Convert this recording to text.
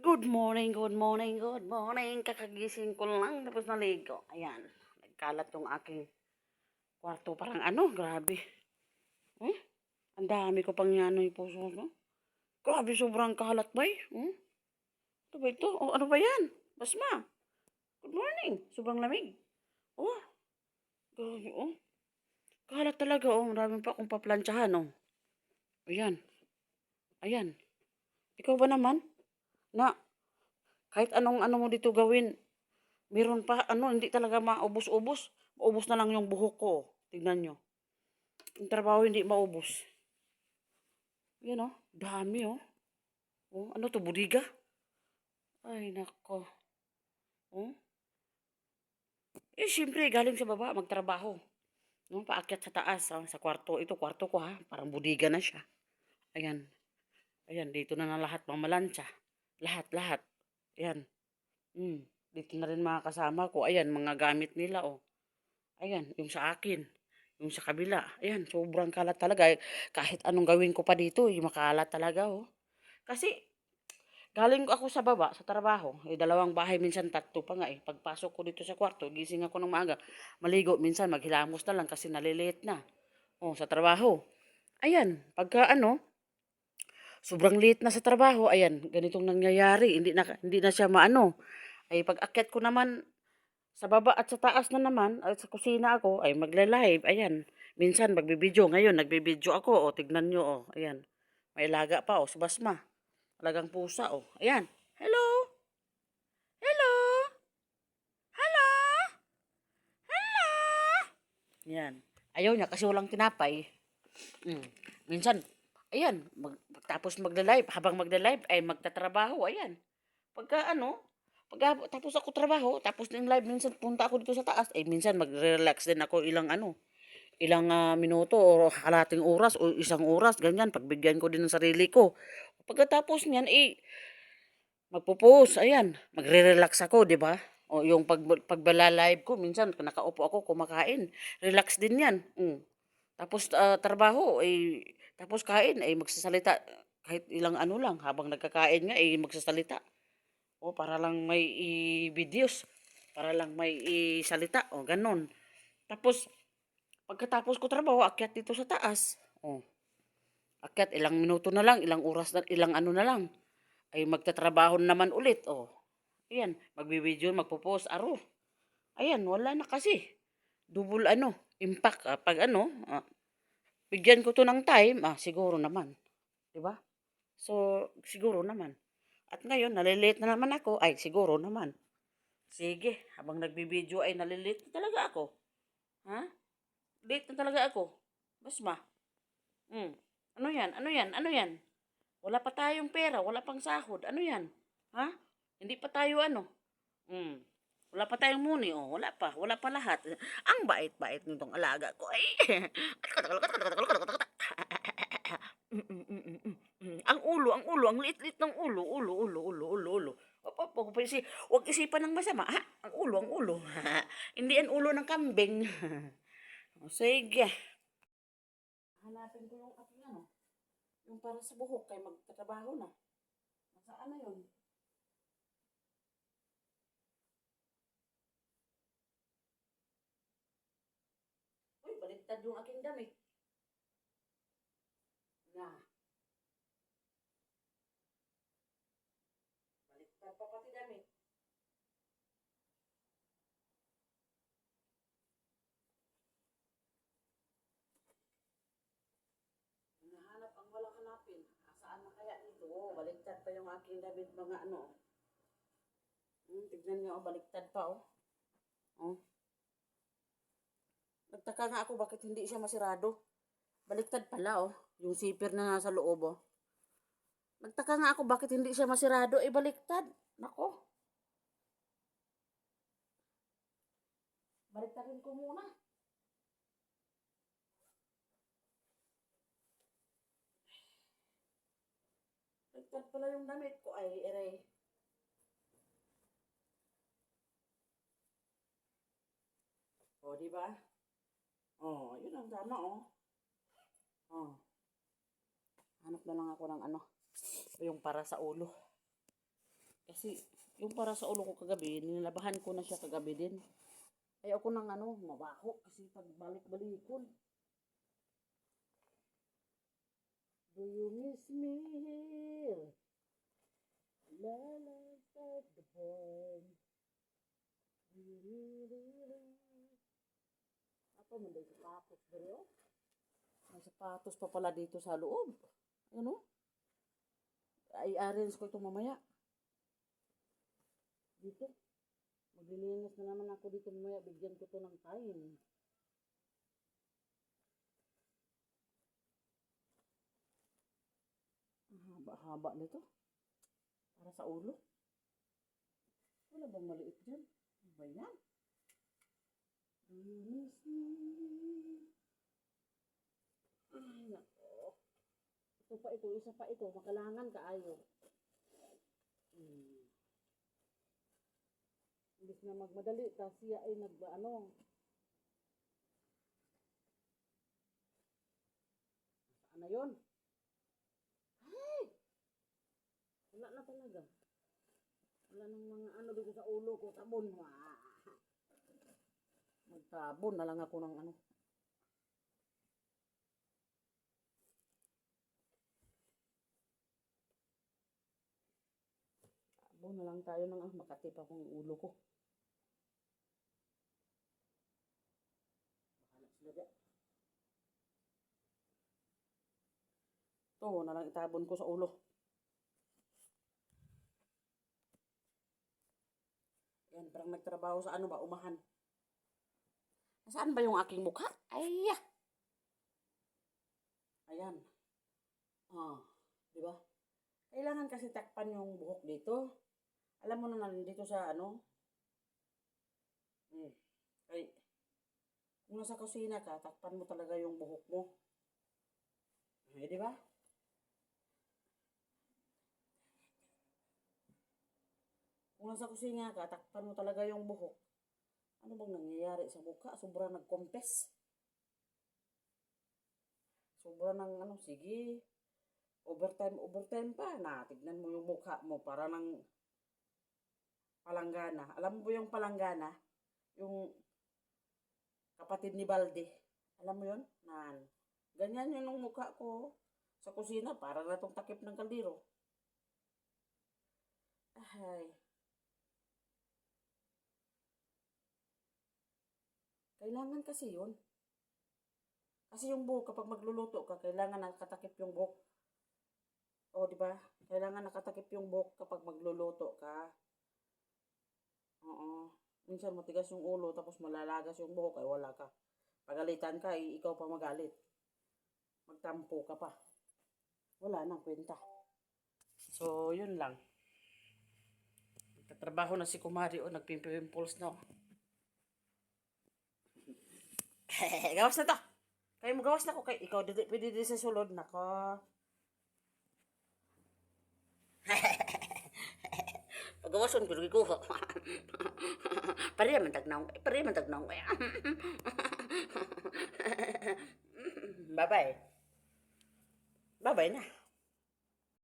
Good morning, good morning, good morning. Kakagising ko lang tapos naligo. Ayan, nagkalat yung aking kwarto. Parang ano, grabe. Hmm? Ang dami ko pang yan yung puso ko. Grabe, sobrang kalat ba eh? Ano ba ito? Oh, ano ba yan? Basma, good morning. Sobrang lamig. Oh, grabe oh. Kalat talaga oh. Marami pa akong paplantsahan oh. Ayan, ayan. Ikaw ba naman? Na, kahit anong ano mo dito gawin, meron pa, ano, hindi talaga maubos-ubos. Maubos na lang yung buhok ko. Tignan nyo. Yung trabaho hindi maubos. Yan oh, dami oh. Oh, ano to, budiga? Ay, nako. Oh. Siyempre, galing sa baba, magtrabaho. No, paakyat sa taas, sa kwarto. Ito, kwarto ko ha. Parang budiga na siya. Ayan. Ayan, dito na na lahat, mamalansya. Lahat. Ayan. Dito na rin mga kasama ko. Ayan, mga gamit nila oh. Ayan, yung sa akin. Yung sa kabila. Ayan, sobrang kalat talaga. Kahit anong gawin ko pa dito, makalat talaga oh. Kasi, galing ako sa baba, sa trabaho. Dalawang bahay, minsan tatlo pa nga eh. Pagpasok ko dito sa kwarto, gising ako ng maaga. Maligo, minsan maghilamos na lang kasi nalilate na. Oh, sa trabaho. Ayan, pagka ano, sobrang late na sa trabaho, ayan, ganitong nangyayari. Hindi na siya maano. Ay, pag akyat ko naman sa baba at sa taas na naman, at sa kusina ako, ay magla-live. Ayan, minsan magbibideo. Ngayon, nagbibideo ako. O, tignan nyo, o. Ayan, may laga pa, o, si Basma. Talagang pusa, o. Ayan, hello, hello, hello, hello. Ayan, ayaw niya kasi walang tinapay. Minsan, ayan, tapos magla-live. Habang magla-live, ay magtatrabaho. Ayan, pagka ano, tapos ako trabaho, tapos yung live, minsan punta ako dito sa taas, ay minsan magre-relax din ako ilang minuto o kalating oras o isang oras, ganyan, pagbigyan ko din ng sarili ko. Pagkatapos niyan, magpo-post, ayan, magre-relax ako, di ba? O yung pagbala-live ko, minsan nakaupo ako kumakain. Relax din yan. Tapos trabaho, tapos kain, magsasalita. Kahit ilang ano lang, habang nagkakain nga, magsasalita. O para lang may videos, para lang may salita, o ganon. Tapos, pagkatapos ko trabaho, akyat dito sa taas. O, akyat, ilang minuto na lang, ilang oras na, ilang ano na lang. Ay magtatrabaho naman ulit. O, ayan, magbibideo, magpo-post, aro. Ayan, wala na kasi. Double ano, impact. Pag ano, bigyan ko to ng time, siguro naman. Diba? So, siguro naman. At ngayon, nalilate na naman ako. Ay, siguro naman. Sige, habang nagbibideo ay nalilate na talaga ako. Ha? Late na talaga ako. Basma. Hmm. Ano yan? Ano yan? Ano yan? Wala pa tayong pera, wala pang sahod. Ano yan? Ha? Hindi pa tayo ano? Hmm. Wala pa tayong money, oh. Wala pa lahat. Ang bait-bait nitong alaga ko. Ay. Ang liit-liit ng ulo. Wag isipan ng masama, ha? Ang ulo. Hindi ang ulo ng kambing. Sige. Hanapin ko yung aking ano. Yung para sa buhok kay magtatrabaho na. Nasaan na yun? Uy, baliktad yung aking damit. Na, baliktad pa pati damit. Hinahanap ang walang hanapin. Saan na kaya dito? Oh, baliktad pa yung aking damit mga ano. Tignan niyo, oh, baliktad pa oh. Oh. Nagtaka nga ako bakit hindi siya masirado. Baliktad pala oh. Yung zipper na nasa loob oh. Nagtaka nga ako bakit hindi siya masirado. Baliktad. Nako. Baliktadin ko muna. Baliktad pala yung damit ko. Ay, eray. O, di ba? Oh, yun ang tama oh. Oh. Hanap na lang ako ng ano. Yung para sa ulo. Kasi yung para sa ulo ko kagabi, nilabahan ko na siya kagabi din. Ayaw ko ng ano, mabaho kasi pag balik-balikon. Do you miss me here? La la at the barn. Apa man dahil sapatos dali oh. May sapatos pa pala dito sa loob. Ano? I-arrange ko ito mamaya. Dito. Maglilinis na naman ako dito mamaya. Bigyan ko to ng time. Ang haba-haba nito. Para sa ulo. Wala bang maliit dyan? Ano ba yan? Ay, nako. Ito pa ito. Isa pa ito. Makalangan kaayo. Imbis na magmadali. Tapos siya ay ano. Saan na yun? Ay! Wala na talaga. Wala nang mga ano dito sa ulo ko. Tabon. Magtabon na lang ako ng ano. Tabon na lang tayo ng makatip akong ulo ko. Bahala sila dyan. Ito na lang itabon ko sa ulo. Yan, parang nagtrabaho sa ano ba, umahan. Saan ba yung aking mukha? Ay, ayan. Di ba? Kailangan kasi takpan yung buhok dito. Alam mo na dito sa ano? Ay, kung nasa kusina ka, takpan mo talaga yung buhok mo. Di ba? Kung nasa kusina ka, takpan mo talaga yung buhok. Ano bang nangyayari sa mukha? Sobra nagkompes. Sobra ng ano, sige. Overtime pa na. Tignan mo yung mukha mo para ng palanggana. Alam mo yung palanggana? Yung kapatid ni Balde. Alam mo yun? Ganyan yun yung mukha ko sa kusina. Para na itong takip ng kaldero. Ay. Kailangan kasi yun. Kasi yung buhok, kapag magluluto ka, kailangan nakatakip yung buhok. O, di ba? Kailangan nakatakip yung buhok kapag magluluto ka. Oo. Minsan matigas yung ulo, tapos malalagas yung buhok, ay wala ka. Pagalitan ka, ikaw pa magalit. Magtampo ka pa. Wala nang kwenta. So, yun lang. Nagtatrabaho na si Kumari o nagpimpimpulse na. Gawas na to. Kayo mo gawas na ko kay ikaw pwede din sa sulod nako. Pagawason ko rin ko. Pare man tagnaw. Bye-bye. Bye-bye na.